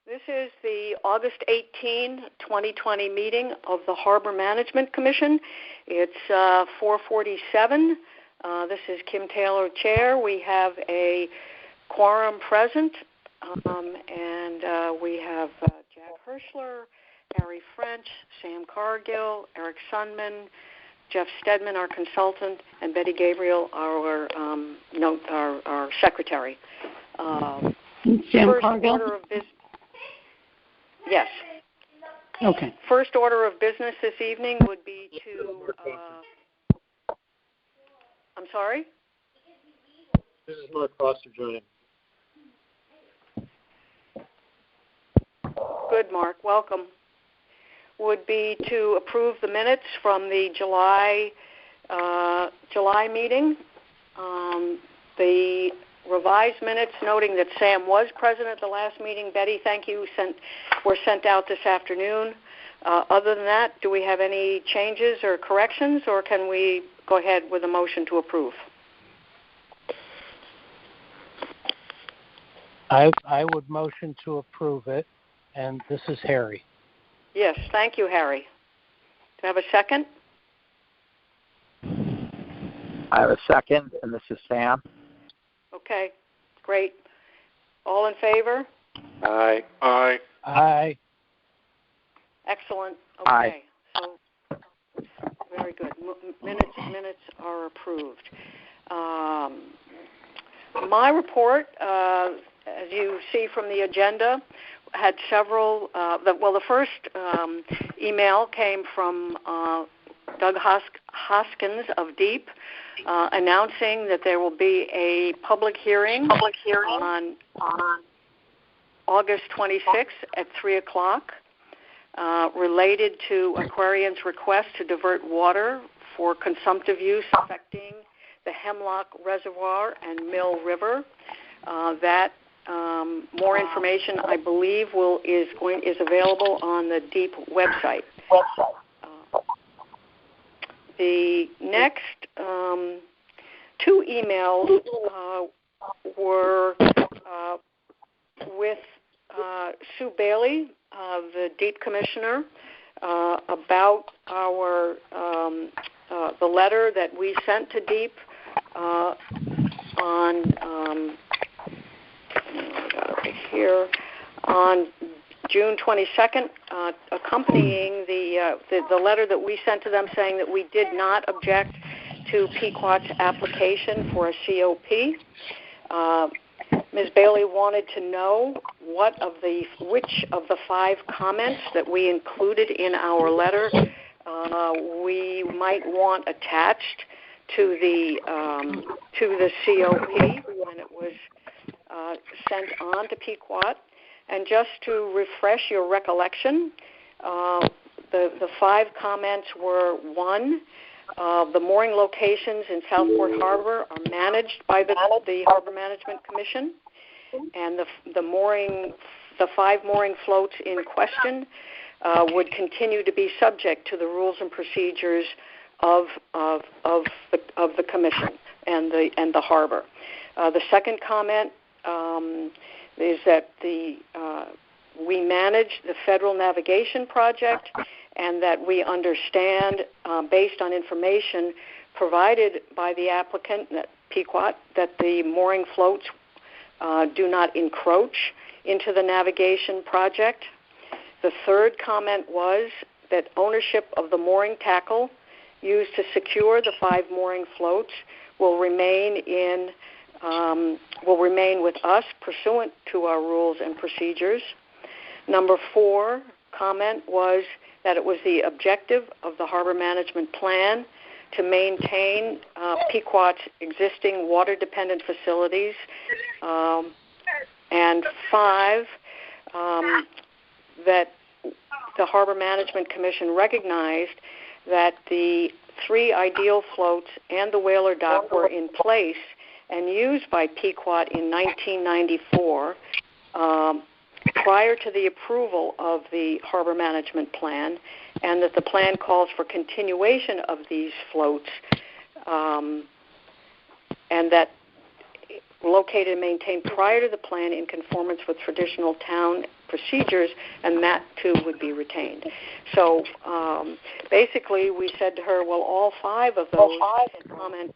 This is the August 18, 2020 meeting of the Harbor Management Commission. It's 4:47. This is Kim Taylor, Chair. We have a quorum present, and we have Jack Hirschler, Harry French, Sam Cargill, Eric Sunman, Jeff Stedman, our consultant, and Betty Gabriel, our secretary. Sam Cargill? Yes. Okay. First order of business this evening would be to... I'm sorry? This is Mark Foster joining. Good, Mark. Welcome. Would be to approve the minutes from the July meeting. The revised minutes noting that Sam was present at the last meeting. Betty, thank you, were sent out this afternoon. Other than that, do we have any changes or corrections, or can we go ahead with a motion to approve? I would motion to approve it, and this is Harry. Yes, thank you, Harry. Do I have a second? I have a second, and this is Sam. Okay, great. All in favor? Aye. Aye. Aye. Excellent. Okay. Aye. So, very good. Minutes are approved. My report, as you see from the agenda, had several. The first email came from Doug Hoskins of DEEP, announcing that there will be a public hearing on August 26th at 3 o'clock related to Aquarian's request to divert water for consumptive use affecting the Hemlock Reservoir and Mill River. More information, I believe, is available on the DEEP website. The next two emails were with Sue Bailey, the DEEP Commissioner, about our the letter that we sent to DEEP on June 22nd, accompanying the letter that we sent to them saying that we did not object to Pequot's application for a COP. Ms. Bailey wanted to know which of the 5 comments that we included in our letter we might want attached to the COP when it was sent on to Pequot. And just to refresh your recollection, the 5 comments were: 1, the mooring locations in Southport Harbor are managed by the Harbor Management Commission, and the 5 mooring floats in question would continue to be subject to the rules and procedures of the Commission and the Harbor. The second comment is that we manage the Federal Navigation Project, and that we understand, based on information provided by the applicant, Pequot, that the mooring floats do not encroach into the navigation project. The third comment was that ownership of the mooring tackle used to secure the 5 mooring floats will remain with us pursuant to our rules and procedures. Number 4 comment was that it was the objective of the Harbor Management Plan to maintain Pequot's existing water-dependent facilities. And 5, that the Harbor Management Commission recognized that the 3 ideal floats and the whaler dock were in place and used by Pequot in 1994 prior to the approval of the Harbor Management Plan, and that the plan calls for continuation of these floats, and that located and maintained prior to the plan in conformance with traditional town procedures, and that too would be retained. So basically we said to her, well, all 5 of those comments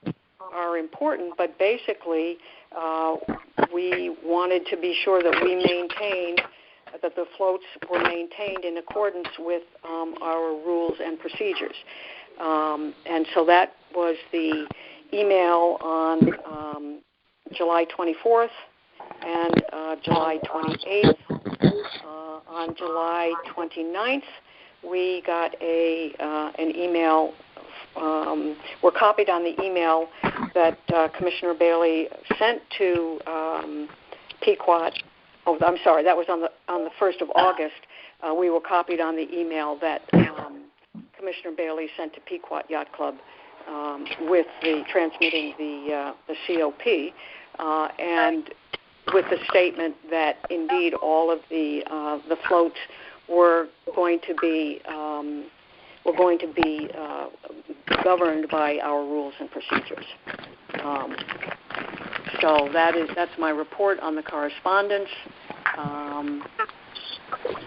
are important, but basically we wanted to be sure that we maintained, that the floats were maintained in accordance with our rules and procedures. And so that was the email on July 24th and July 28th. On July 29th, we got an email. We're copied on the email that Commissioner Bailey sent to Pequot. Oh, I'm sorry, that was on the 1st of August. We were copied on the email that Commissioner Bailey sent to Pequot Yacht Club with the transmitting the COP and with the statement that indeed all of the floats were going to be governed by our rules and procedures. So that's my report on the correspondence.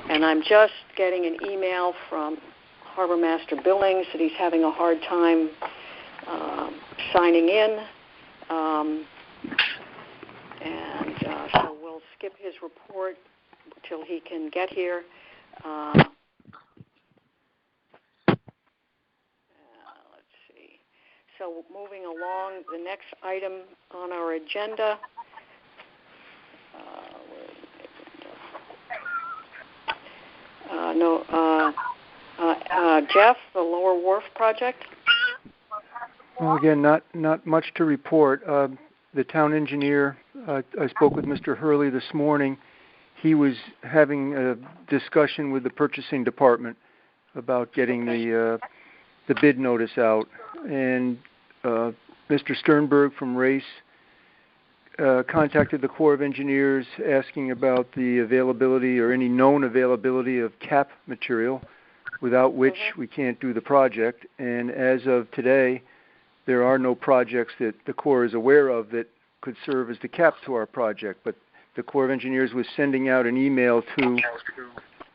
And I'm just getting an email from Harbor Master Billings that he's having a hard time signing in. So we'll skip his report till he can get here. Let's see. So moving along, the next item on our agenda. Jeff, the Lower Wharf project. Well, again, not much to report. The town engineer, I spoke with Mr. Hurley this morning. He was having a discussion with the purchasing department about getting the bid notice out. And Mr. Sternberg from RACE contacted the Corps of Engineers asking about the availability or any known availability of cap material, without which we can't do the project. And as of today, there are no projects that the Corps is aware of that could serve as the cap to our project. But the Corps of Engineers was sending out an email to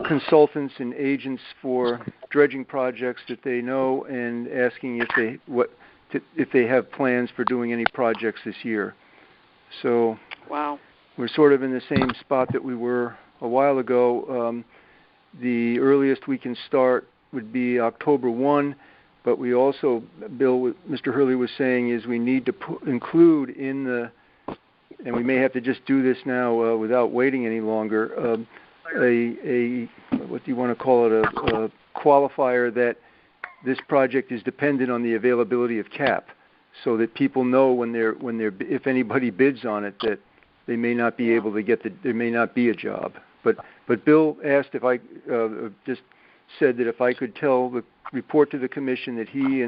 consultants and agents for dredging projects that they know and asking if they have plans for doing any projects this year. So we're sort of in the same spot that we were a while ago. The earliest we can start would be October 1, but we also, Mr. Hurley was saying, is we need to include in the, and we may have to just do this now without waiting any longer, what do you want to call it, a qualifier that this project is dependent on the availability of cap, so that people know when they're if anybody bids on it that they may not be able to get there may not be a job. But Bill asked if I just said that if I could report to the commission that he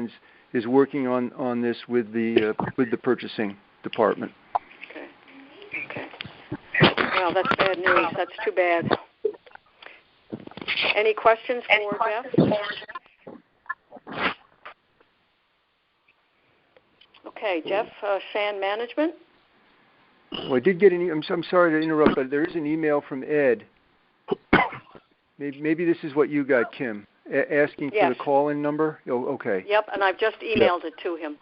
is working on this with the purchasing department. Okay. Well, that's bad news. That's too bad. Any questions for Jeff? Okay, Jeff, sand management. Well, I did get I'm sorry to interrupt, but there is an email from Ed. Maybe this is what you got, Kim, asking for the call-in number. Oh, okay. Yep, and I've just emailed it to him.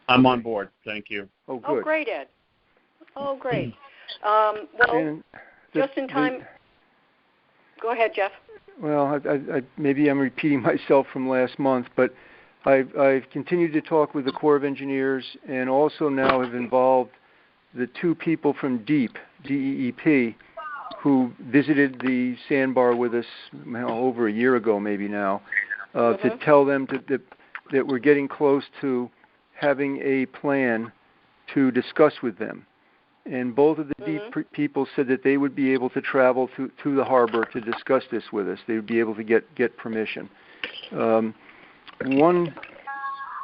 I'm on board. Thank you. Oh, good. Oh, great, Ed. Oh, great. Just in time. Go ahead, Jeff. Well, maybe I'm repeating myself from last month, but I've continued to talk with the Corps of Engineers and also now have involved the 2 people from DEEP, who visited the sandbar with us over a year ago maybe now, to tell them that we're getting close to having a plan to discuss with them. And both of the DEEP people said that they would be able to travel to the harbor to discuss this with us. They would be able to get permission. One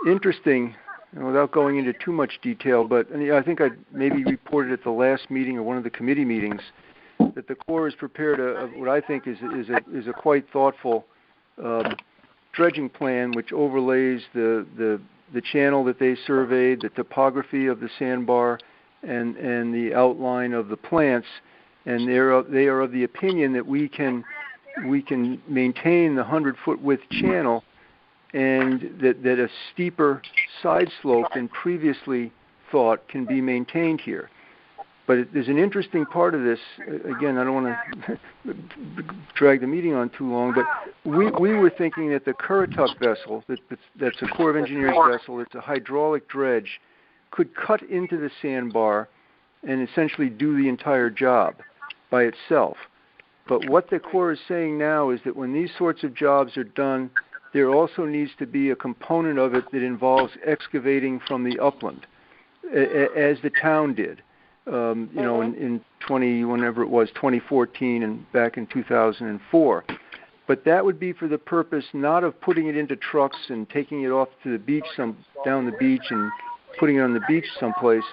interesting, without going into too much detail, but I think I maybe reported at the last meeting or one of the committee meetings that the Corps has prepared what I think is a quite thoughtful dredging plan, which overlays the channel that they surveyed, the topography of the sandbar, and the outline of the plants, and they are of the opinion that we can maintain the 100-foot width channel, and that a steeper side slope than previously thought can be maintained here. But there's an interesting part of this. Again, I don't want to drag the meeting on too long, but we were thinking that the Currituck vessel, that's a Corps of Engineers vessel, it's a hydraulic dredge, could cut into the sandbar and essentially do the entire job by itself. But what the Corps is saying now is that when these sorts of jobs are done, there also needs to be a component of it that involves excavating from the upland, as the town did. In 2014 and back in 2004. But that would be for the purpose not of putting it into trucks and taking it off to the beach, down the beach and putting it on the beach someplace,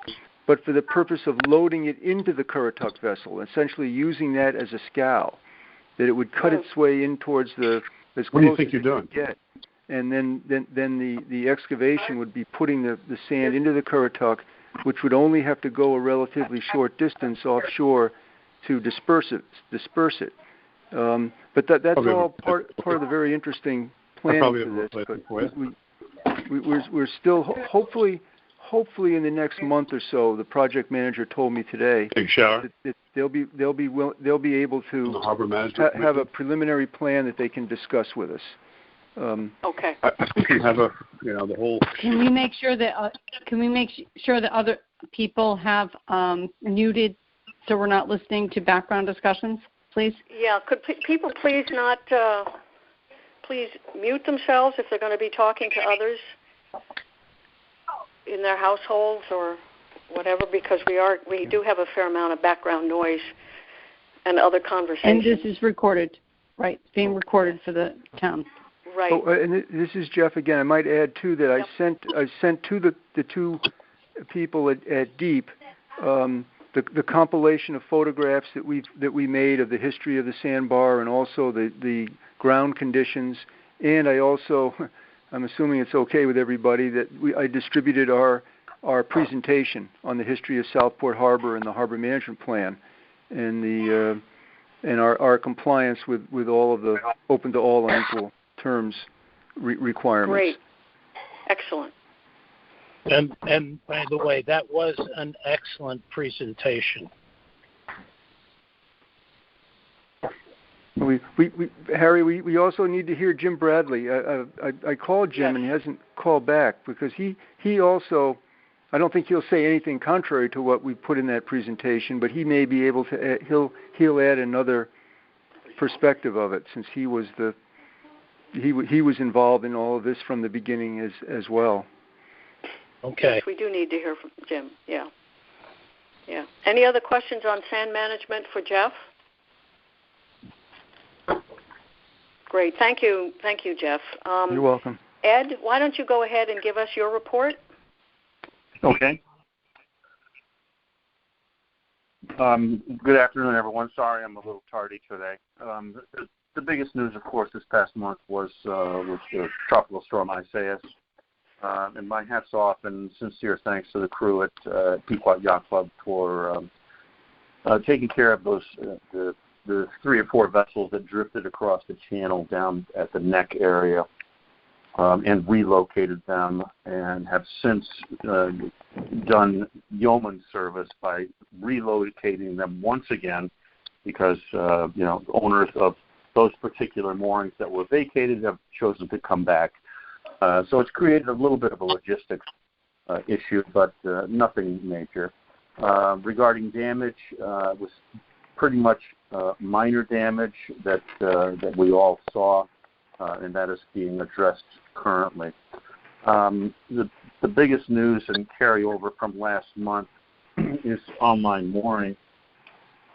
but for the purpose of loading it into the Currituck vessel, essentially using that as a scow, that it would cut its way in towards as What do you close think as you're it doing? could get. And then the excavation would be putting the sand into the Currituck, which would only have to go a relatively short distance offshore to disperse it. But that's all part of the very interesting planning for this. But we're still hopefully in the next month or so. The project manager told me today Big shower. that they'll be able to The harbor management have a preliminary plan that they can discuss with us. Okay. I think you have the whole. Can we make sure that other people have muted so we're not listening to background discussions, please? Yeah. Could people please not please mute themselves if they're going to be talking to others in their households or whatever, because we do have a fair amount of background noise and other conversations. And this is recorded, right? It's being recorded for the town. Right. Oh, and this is Jeff again. I might add too that I sent to the two people at Deep the compilation of photographs that we made of the history of the sandbar and also the ground conditions. And I also, I'm assuming it's okay with everybody, that I distributed our presentation on the history of Southport Harbor and the harbor management plan, and our compliance with all of the open to all and equal terms requirements. Great. Excellent. And by the way, that was an excellent presentation. Harry, we also need to hear Jim Bradley. I called Jim and he hasn't called back because he also, I don't think he'll say anything contrary to what we put in that presentation, but he may be able to. He'll add another perspective of it since he was involved in all of this from the beginning as well. Okay. Yes, we do need to hear from Jim. Yeah. Yeah. Any other questions on sand management for Jeff? Great. Thank you, Jeff. You're welcome. Ed, why don't you go ahead and give us your report? Okay. Good afternoon, everyone. Sorry I'm a little tardy today. The biggest news, of course, this past month was the tropical storm Isaias. And my hat's off and sincere thanks to the crew at Pequot Yacht Club for taking care of those the 3 or 4 vessels that drifted across the channel down at the neck area and relocated them, and have since done yeoman service by relocating them once again because owners of those particular moorings that were vacated have chosen to come back. So it's created a little bit of a logistics issue, but nothing major. Regarding damage, it was pretty much minor damage that we all saw, and that is being addressed currently. The biggest news and carryover from last month is online mooring.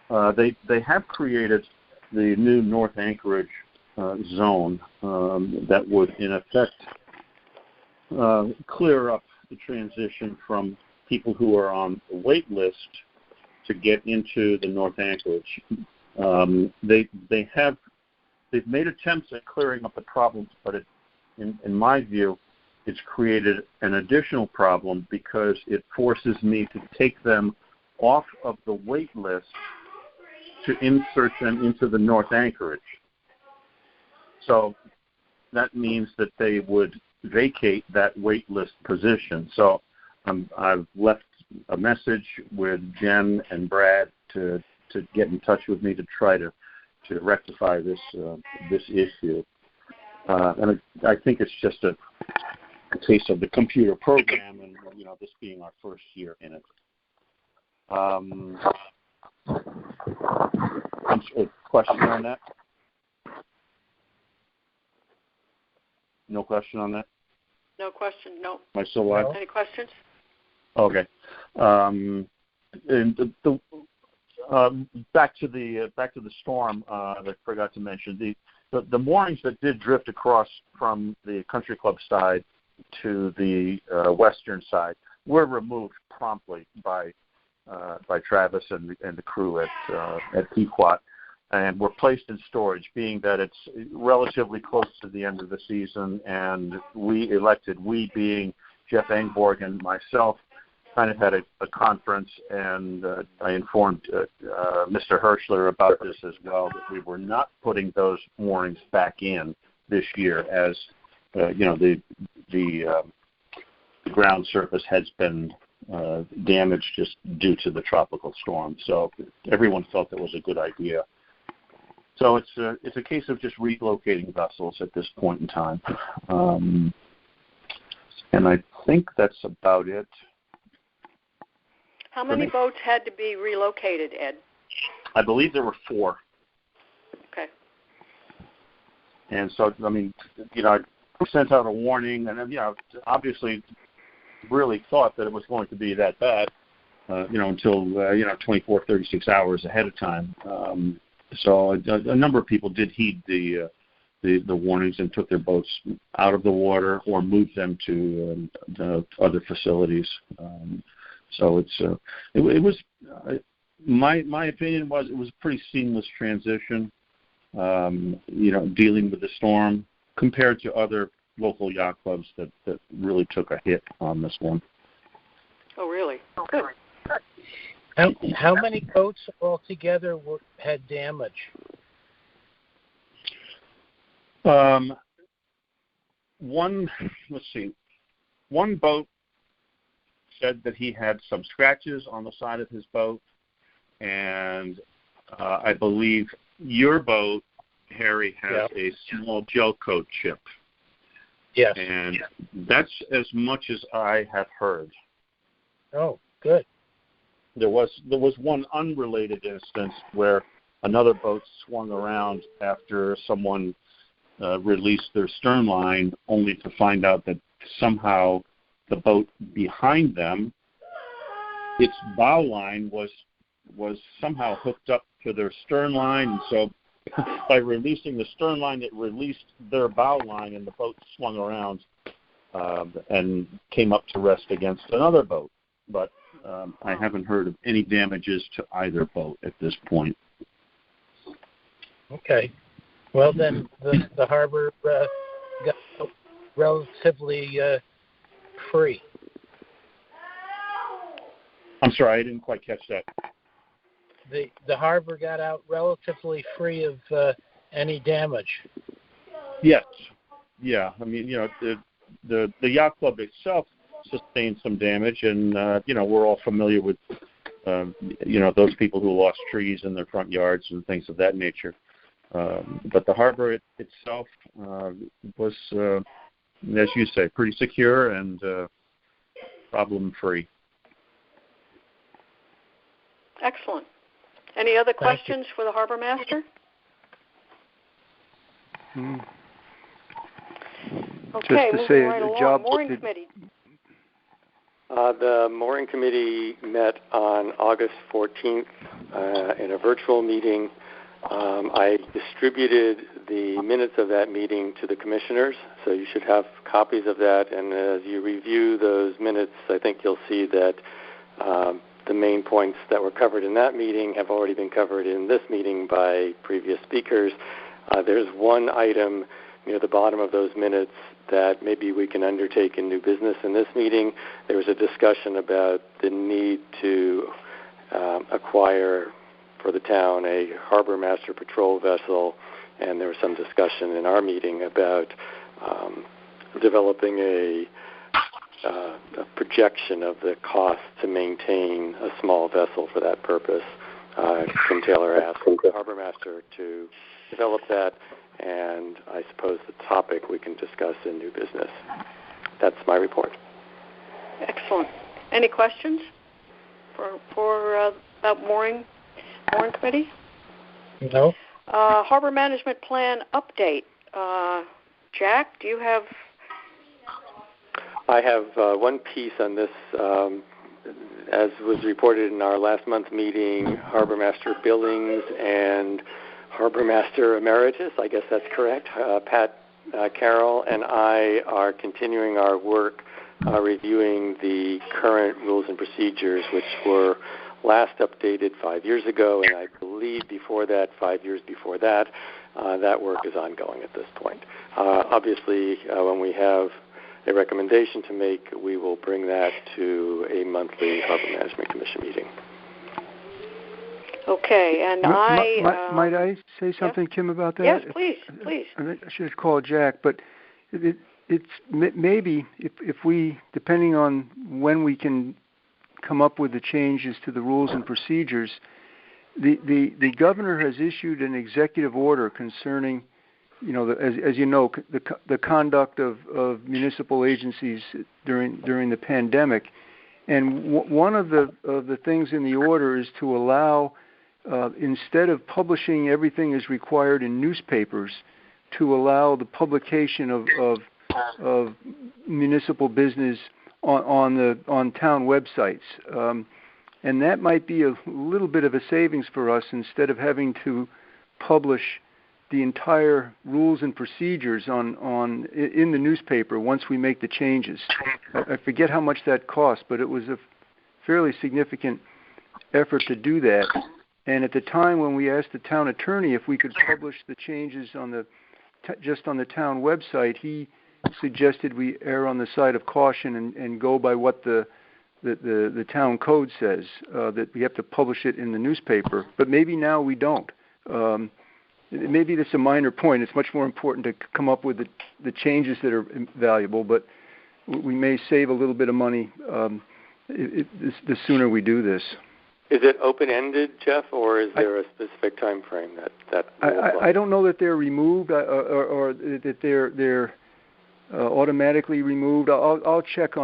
They have created the new North Anchorage zone that would, in effect, clear up the transition from people who are on the wait list to get into the North Anchorage. They've made attempts at clearing up the problems, but in my view, it's created an additional problem because it forces me to take them off of the wait list to insert them into the North Anchorage. So that means that they would vacate that wait list position. So I've left a message with Jen and Brad to get in touch with me to try to rectify this issue. And I think it's just a case of the computer program, and this being our first year in it. A question on that? No question on that? No question. No. Am I still live? Any questions? Okay. And back to the storm that I forgot to mention. The moorings that did drift across from the country club side to the western side were removed promptly by Travis and the crew at Pequot, and were placed in storage, being that it's relatively close to the end of the season, and we being Jeff Engborg and myself, kind of had a conference, and I informed Mr. Hirschler about this as well, that we were not putting those moorings back in this year, as the ground surface has been damaged just due to the tropical storm. So everyone felt it was a good idea. So it's a case of just relocating vessels at this point in time, and I think that's about it. How many boats had to be relocated, Ed? I believe there were 4. Okay. And so, I sent out a warning, and obviously really thought that it was going to be that bad, until 24, 36 hours ahead of time. So a number of people did heed the warnings and took their boats out of the water or moved them to other facilities. So it was my opinion was it was a pretty seamless transition, dealing with the storm compared to other local yacht clubs that really took a hit on this one. Oh, really? Good. How many boats altogether had damage? One boat said that he had some scratches on the side of his boat, and I believe your boat, Harry, has a small gel coat chip. Yes. And that's as much as I have heard. Oh, good. There was one unrelated instance where another boat swung around after someone released their stern line, only to find out that somehow the boat behind them, its bow line was somehow hooked up to their stern line, and so by releasing the stern line, it released their bow line, and the boat swung around and came up to rest against another boat. But I haven't heard of any damages to either boat at this point. Okay. Well, then the harbor got relatively free. I'm sorry, I didn't quite catch that. The harbor got out relatively free of any damage. Yes. Yeah. I mean, the yacht club itself sustained some damage, and we're all familiar with those people who lost trees in their front yards and things of that nature. But the harbor itself was, as you say, pretty secure and problem-free. Excellent. Any other questions for the harbor master? Okay, just to say right the along. job Mooring committee. The mooring committee met on August 14th in a virtual meeting. I distributed the minutes of that meeting to the commissioners, so you should have copies of that. And as you review those minutes, I think you'll see that the main points that were covered in that meeting have already been covered in this meeting by previous speakers. There's one item near the bottom of those minutes that maybe we can undertake in new business in this meeting. There was a discussion about the need to acquire for the town a harbor master patrol vessel, and there was some discussion in our meeting about developing a projection of the cost to maintain a small vessel for that purpose. Tim Taylor asked the harbor master to develop that, and I suppose the topic we can discuss in new business. That's my report. Excellent. Any questions for about mooring committee? No. Harbor management plan update. Jack, do you have? I have one piece on this. As was reported in our last month meeting, Harbor Master Billings and Harbor Master Emeritus, I guess that's correct, Pat Carroll and I are continuing our work reviewing the current rules and procedures, which were last updated 5 years ago, and I believe before that, 5 years before that. That work is ongoing at this point. Obviously, when we have a recommendation to make, we will bring that to a monthly Harbor Management Commission meeting. Okay, and might I say something, Kim, about that? Yes, please. I should have called Jack, but it's maybe if we, depending on when we can come up with the changes to the rules and procedures, the governor has issued an executive order concerning, as you know, the conduct of municipal agencies during the pandemic, and one of the things in the order is to allow, instead of publishing everything as required in newspapers, to allow the publication of municipal business on town websites, and that might be a little bit of a savings for us instead of having to publish the entire rules and procedures in the newspaper once we make the changes. I forget how much that cost, but it was a fairly significant effort to do that. And at the time when we asked the town attorney if we could publish the changes just on the town website, he suggested we err on the side of caution and go by what the town code says, that we have to publish it in the newspaper. But maybe now we don't. Maybe that's a minor point. It's much more important to come up with the changes that are valuable, but we may save a little bit of money the sooner we do this. Is it open-ended, Jeff, or is there a specific time frame that I don't know that they're removed or that they're automatically removed. I'll check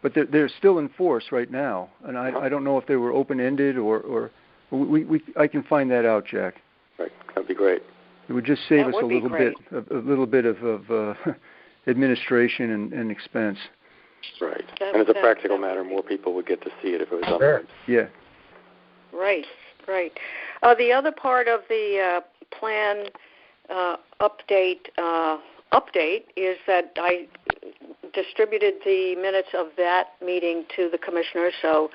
but they're still in force right now, and I don't know if they were open-ended or I can find that out, Jack. Right, that'd be great. It would just save us a little bit of administration and expense. Right, and as a practical matter, more people would get to see it if it was on there. Yeah. Right. The other part of the plan update is that I distributed the minutes of that meeting to the commissioners, so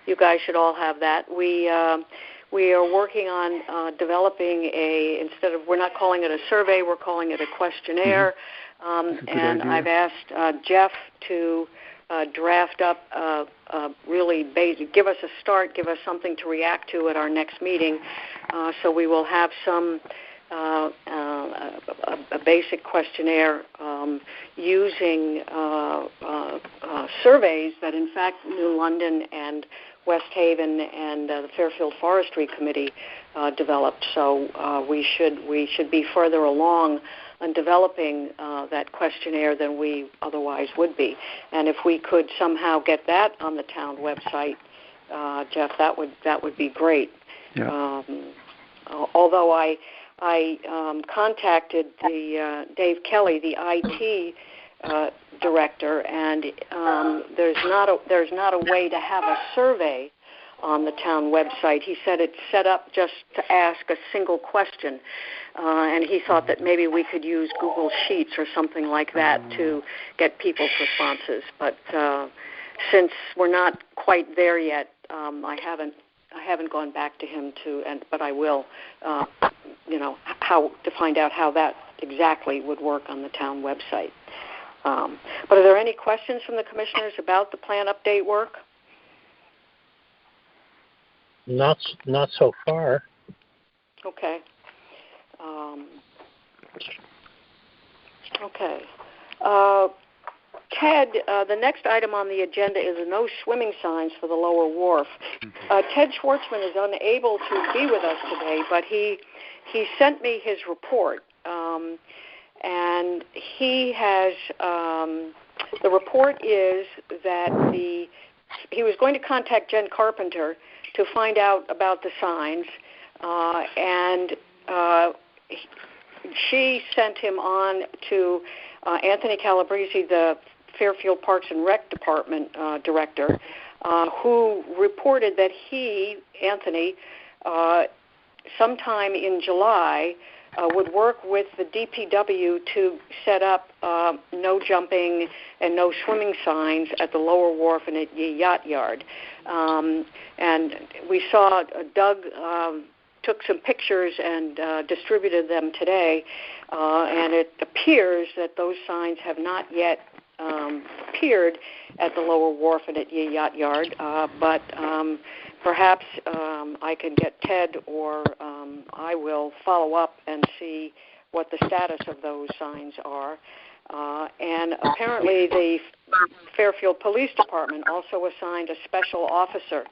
you guys should all have that. We are working on developing we're not calling it a survey, we're calling it a questionnaire. And I've asked Jeff to draft up really basic, give us a start, give us something to react to at our next meeting. So we will have some a basic questionnaire using surveys that, in fact, New London and West Haven and the Fairfield Forestry Committee developed. So we should be further along on developing that questionnaire than we otherwise would be. And if we could somehow get that on the town website, Jeff, that would be great. Yeah. Although I contacted the Dave Kelly, the IT director, and there's not a way to have a survey on the town website. He said it's set up just to ask a single question, and he thought that maybe we could use Google Sheets or something like that to get people's responses. But since we're not quite there yet, I haven't gone back to him but I will, how to find out how that exactly would work on the town website. But are there any questions from the commissioners about the plan update work? Not so far. Okay. Okay. Ted, the next item on the agenda is no swimming signs for the lower wharf. Ted Schwartzman is unable to be with us today, but he sent me his report, and he has the report is that he was going to contact Jen Carpenter to find out about the signs, and she sent him on to Anthony Calabrese, the Fairfield Parks and Rec Department director, who reported that Anthony, sometime in July, would work with the DPW to set up no jumping and no swimming signs at the lower wharf and at the yacht yard. And we saw Doug took some pictures and distributed them today, and it appears that those signs have not yet appeared at the lower wharf and at Ye Yacht Yard, but perhaps I can get Ted or I will follow up and see what the status of those signs are. And apparently the Fairfield Police Department also assigned a special officer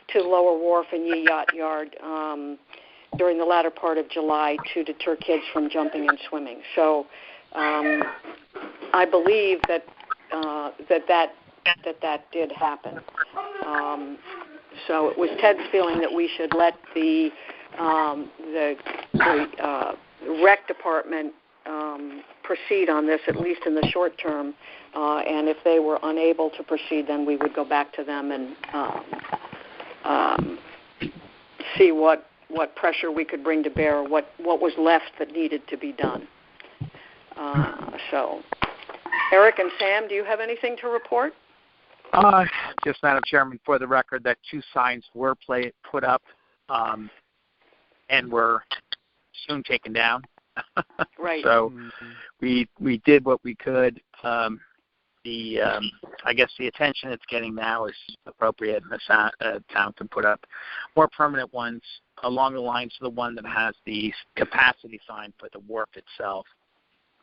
to Lower Wharf and Ye Yacht Yard during the latter part of July to deter kids from jumping and swimming. So I believe that did happen. So it was Ted's feeling that we should let the rec department proceed on this, at least in the short term. And if they were unable to proceed, then we would go back to them and see what pressure we could bring to bear, or what was left that needed to be done. So, Eric and Sam, do you have anything to report? Just, Madam Chairman, for the record, that 2 signs were put up and were soon taken down. Right. So we did what we could. I guess the attention it's getting now is appropriate, and the town can put up more permanent ones along the lines of the one that has the capacity sign for the wharf itself,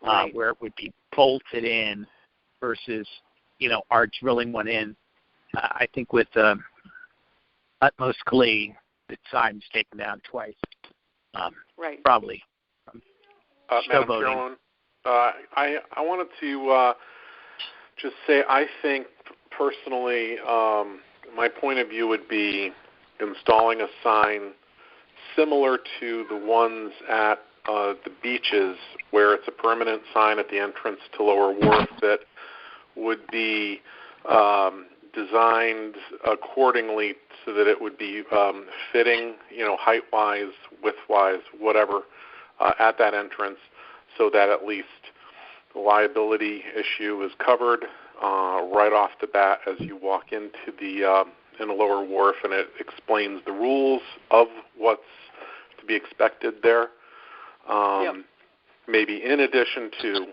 right, where it would be bolted in versus, our drilling one in. I think with utmost glee, the sign was taken down twice. Right. Probably. Madam Chairwoman, I wanted to just say I think personally my point of view would be installing a sign similar to the ones at the beaches where it's a permanent sign at the entrance to Lower Wharf that would be designed accordingly so that it would be fitting, height-wise, width-wise, whatever, at that entrance, so that at least the liability issue is covered right off the bat as you walk into the Lower Wharf, and it explains the rules of what's to be expected there. Yep. Maybe in addition to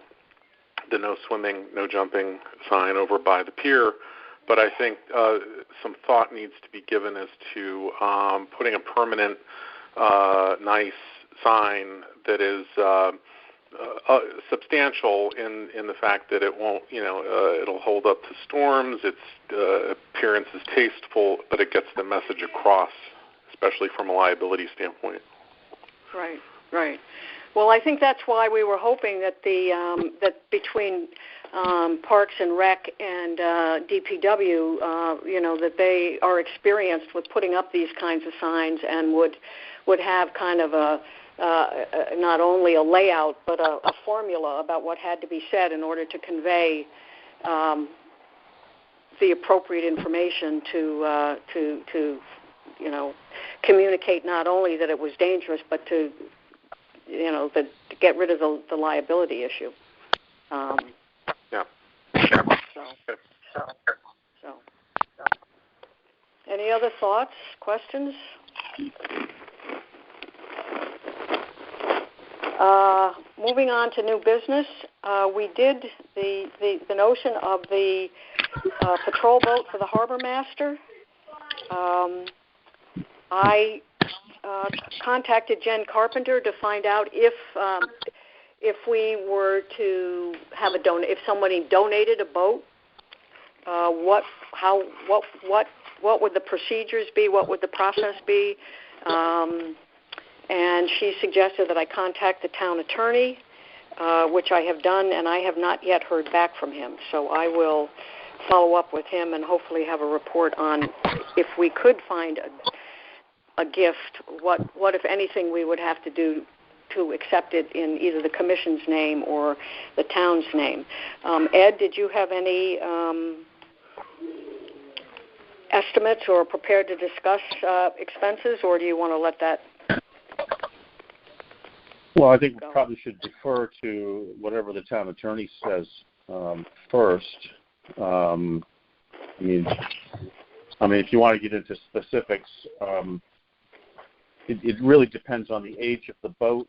the no swimming, no jumping sign over by the pier, but I think some thought needs to be given as to putting a permanent, nice sign that is substantial in the fact that it won't, it'll hold up to storms. Its appearance is tasteful, but it gets the message across, especially from a liability standpoint. Right. Right. Well, I think that's why we were hoping that that between Parks and Rec and DPW, that they are experienced with putting up these kinds of signs and would have kind of a not only a layout but a formula about what had to be said in order to convey the appropriate information to communicate not only that it was dangerous but to get rid of the liability issue. Yeah. So. Any other thoughts, questions? Moving on to new business, we did the notion of the patrol boat for the harbor master. I contacted Jen Carpenter to find out if we were to have if somebody donated a boat, what would the procedures be? What would the process be? And she suggested that I contact the town attorney, which I have done, and I have not yet heard back from him. So I will follow up with him and hopefully have a report on if we could find a gift, what if anything we would have to do to accept it in either the commission's name or the town's name. Ed, did you have any estimates or prepared to discuss expenses, or do you want to let that? Well, I think we probably should defer to whatever the town attorney says first. I mean, if you want to get into specifics, it really depends on the age of the boat.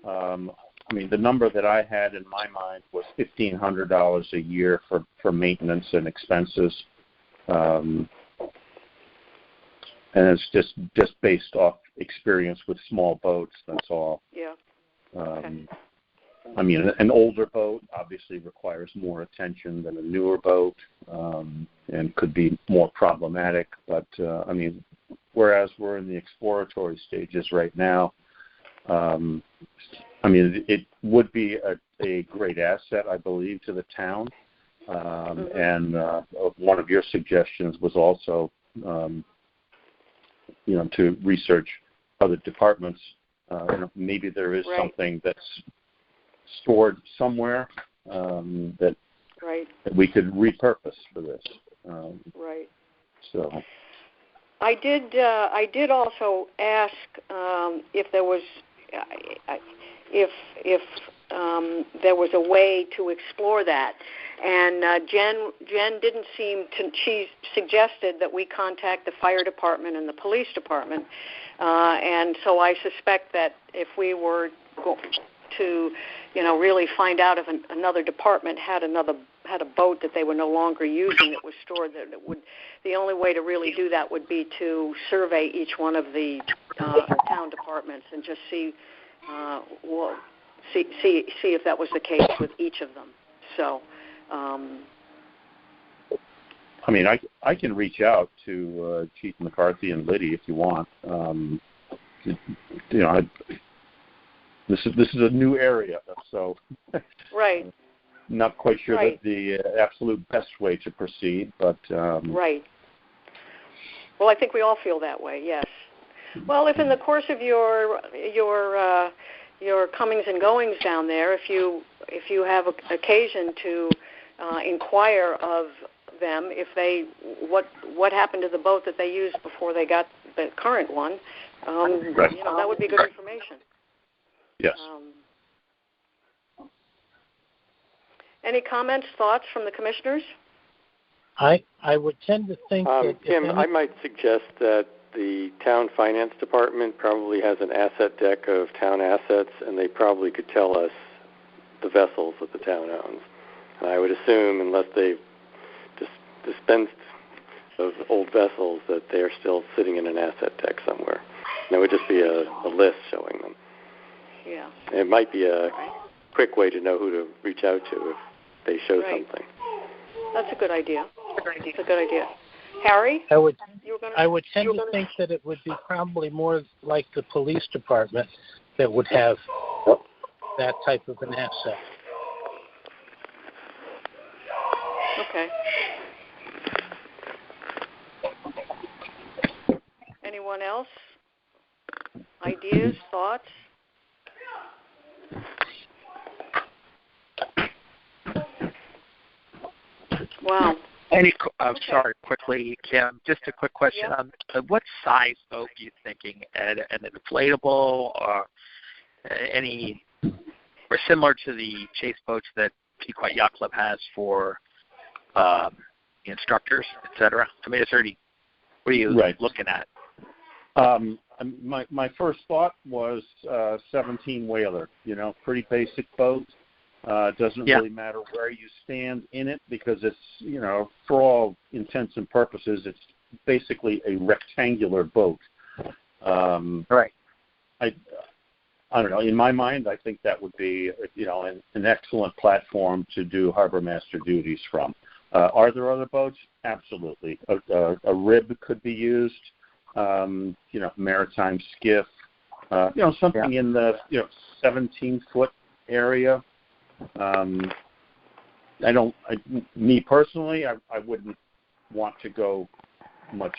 The number that I had in my mind was $1,500 a year for maintenance and expenses, and it's just based off experience with small boats. That's all. Yeah. Okay. An older boat obviously requires more attention than a newer boat, and could be more problematic. But whereas we're in the exploratory stages right now, it would be a great asset, I believe, to the town. And one of your suggestions was also, to research other departments. Maybe there is something that's stored somewhere that we could repurpose for this. Right. So. I did also ask if there was there was a way to explore that, and Jen didn't seem to. She suggested that we contact the fire department and the police department, and so I suspect that if we were to, really find out if another department had a boat that they were no longer using that was stored, that the only way to really do that would be to survey each one of the town departments and just see if that was the case with each of them. So, I can reach out to Chief McCarthy and Liddy if you want. This is a new area, so right. Not quite sure that the absolute best way to proceed, but right. Well, I think we all feel that way. Yes. Well, if in the course of your comings and goings down there, if you have occasion to inquire of them if what happened to the boat that they used before they got the current one, that would be good information. Yes. Any comments, thoughts from the commissioners? I would tend to think that... Tim, I might suggest that the town finance department probably has an asset deck of town assets, and they probably could tell us the vessels that the town owns. And I would assume, unless they've dispensed those old vessels, that they are still sitting in an asset deck somewhere. And it would just be a list showing them. Yeah. And it might be a quick way to know who to reach out to if they show something. That's a good idea. It's a good idea. Harry? I would tend to think that it would be probably more like the police department that would have that type of an asset. Okay. Anyone else? Ideas, thoughts? Wow. Sorry, quickly, Kim, just a quick question. Yeah. What size boat are you thinking? An inflatable or or similar to the chase boats that Pequot Yacht Club has for instructors, etc.? Is there any, what are you looking at? My first thought was 17 whaler. Pretty basic boat. Doesn't really matter where you stand in it because it's, for all intents and purposes, it's basically a rectangular boat. Right. I don't know. In my mind, I think that would be, an excellent platform to do harbor master duties from. Are there other boats? Absolutely. A rib could be used. Maritime skiff. Something in the 17-foot area. Me personally, I wouldn't want to go much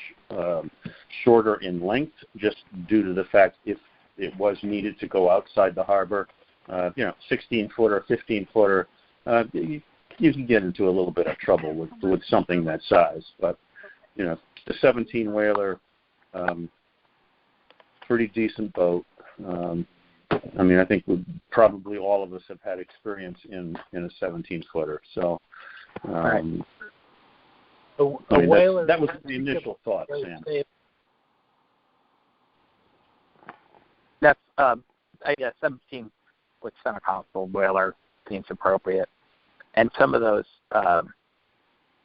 shorter in length, just due to the fact if it was needed to go outside the harbor, 16-footer, 15-footer, you can get into a little bit of trouble with something that size. But, the 17-whaler, pretty decent boat. I think probably all of us have had experience in a 17-footer. So, whaler. That was the initial thought, Sam. That's, 17-foot center console whaler seems appropriate. And some of those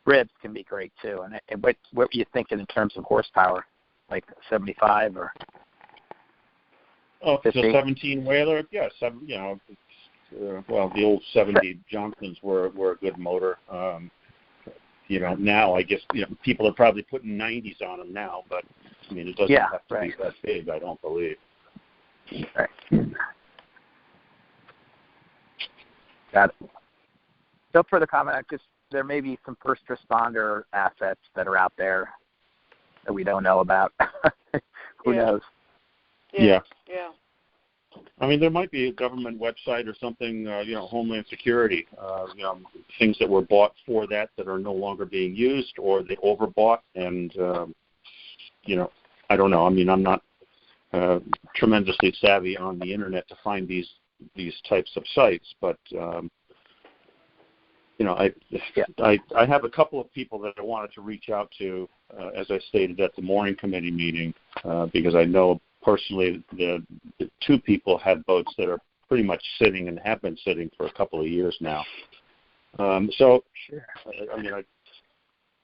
ribs can be great, too. And what were you thinking in terms of horsepower, like 75 or? Oh, if it's a 17-whaler, yes. The old 70 Johnsons were a good motor. Now I guess people are probably putting 90s on them now, but it doesn't have to be that big, I don't believe. Right. Got it. No further comment. There may be some first responder assets that are out there that we don't know about. Who knows? Yeah. There might be a government website or something, Homeland Security, things that were bought for that are no longer being used, or they overbought, and, I don't know. I'm not tremendously savvy on the Internet to find these types of sites, but, I have a couple of people that I wanted to reach out to, as I stated at the morning committee meeting, because I know personally the two people have boats that are pretty much sitting and have been sitting for a couple of years now. I'm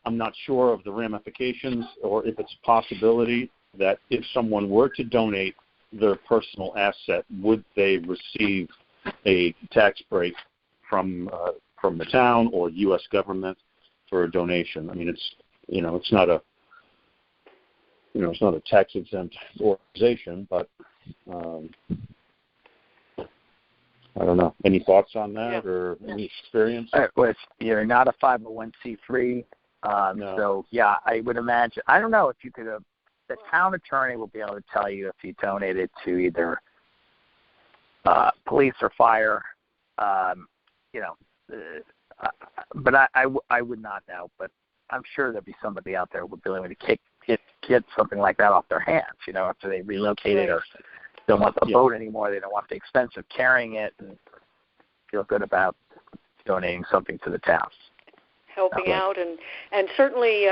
not sure of the ramifications, or if it's a possibility that if someone were to donate their personal asset, would they receive a tax break from the town or U.S. government for a donation? It's not a tax exempt organization, but I don't know. Any thoughts on that or any experience? You're not a 501c3, no. So I would imagine. I don't know if you could. The town attorney will be able to tell you if you donated to either police or fire. But I would not know. But I'm sure there'd be somebody out there who would be willing to get something like that off their hands. After they relocated or don't want the boat anymore, they don't want the expense of carrying it, and feel good about donating something to the town. Helping out, and certainly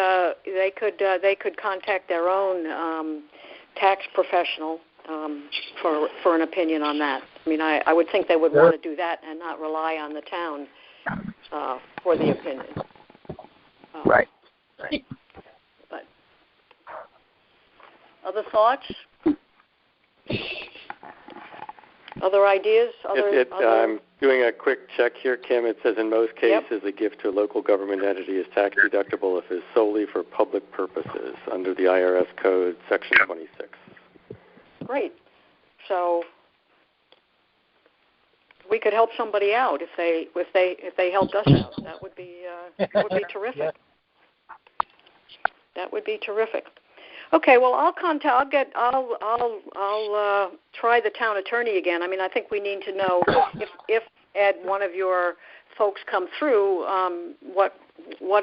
they could contact their own tax professional for an opinion on that. I would think they would want to do that and not rely on the town for the opinion. Right. But other thoughts? Other ideas? I'm doing a quick check here, Kim. It says in most cases a gift to a local government entity is tax deductible if it is solely for public purposes under the IRS Code, Section 26. Great. So we could help somebody out if they helped us out. That would be terrific. Yeah. That would be terrific. Okay, well, I'll try the town attorney again. I think we need to know if Ed, one of your folks, come through, what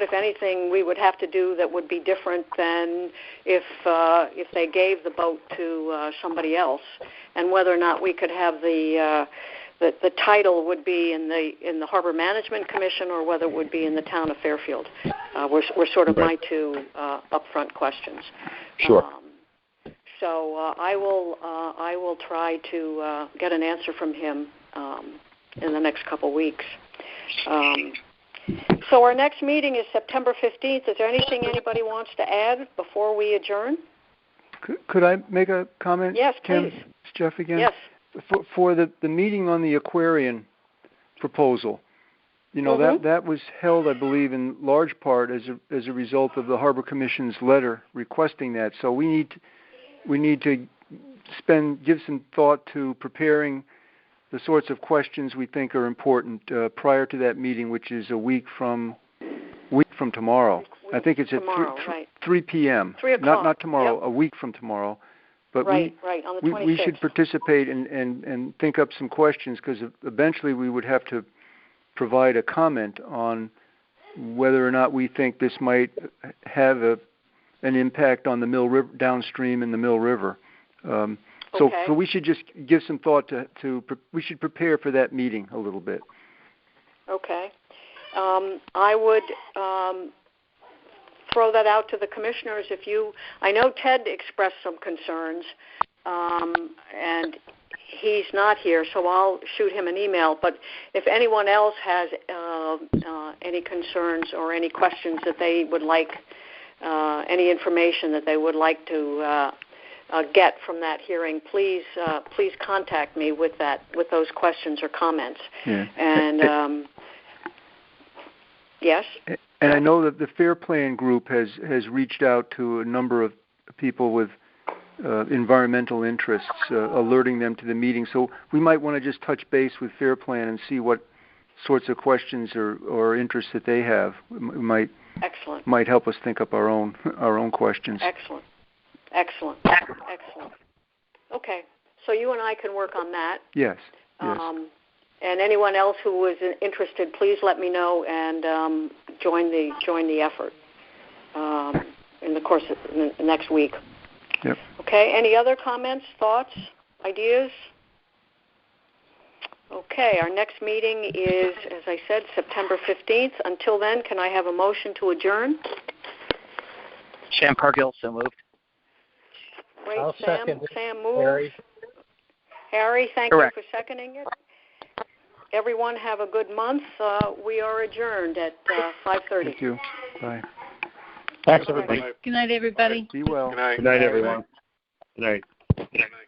if anything we would have to do that would be different than if they gave the boat to somebody else, and whether or not we could have the title would be in the Harbor Management Commission or whether it would be in the town of Fairfield. Were sort of my two upfront questions. Sure. So I will try to get an answer from him in the next couple weeks. So our next meeting is September 15th. Is there anything anybody wants to add before we adjourn? Could I make a comment? Yes, Kim? please. It's Jeff again. Yes. For the meeting on the Aquarian proposal, that was held, I believe, in large part as a result of the Harbor Commission's letter requesting that. So we need to give some thought to preparing the sorts of questions we think are important prior to that meeting, which is a week from tomorrow. I think it's tomorrow, at 3 p.m. 3 o'clock. Not tomorrow, Yep. A week from tomorrow. But right, on the 26th. we should participate and think up some questions, because eventually we would have to provide a comment on whether or not we think this might have an impact on the Mill River downstream in the Mill River. So we should just give some thought to we should prepare for that meeting a little bit. Okay. I would throw that out to the commissioners. I know Ted expressed some concerns, and he's not here, so I'll shoot him an email. But if anyone else has any concerns or any questions that they would like, any information that they would like to get from that hearing, please contact me with those questions or comments. Yeah. And yes. And I know that the Fair Plan group has reached out to a number of people with environmental interests, alerting them to the meeting. So we might want to just touch base with Fair Plan and see what sorts of questions or interests that they have. Excellent. Might help us think up our own questions. Excellent. Okay, so you and I can work on that. Yes. And anyone else who was interested, please let me know and join the effort in the course of the next week. Yep. Okay. Any other comments, thoughts, ideas? Okay. Our next meeting is, as I said, September 15th. Until then, can I have a motion to adjourn? Sam Cargill, so moved. Great. I'll second it. Sam moved. Harry, thank Correct. you for seconding it. Everyone have a good month. We are adjourned at 5:30. Thank you. Bye. Thanks, everybody. Good night, everybody. Be well. Good night. Good night, everyone. Good night. Good night.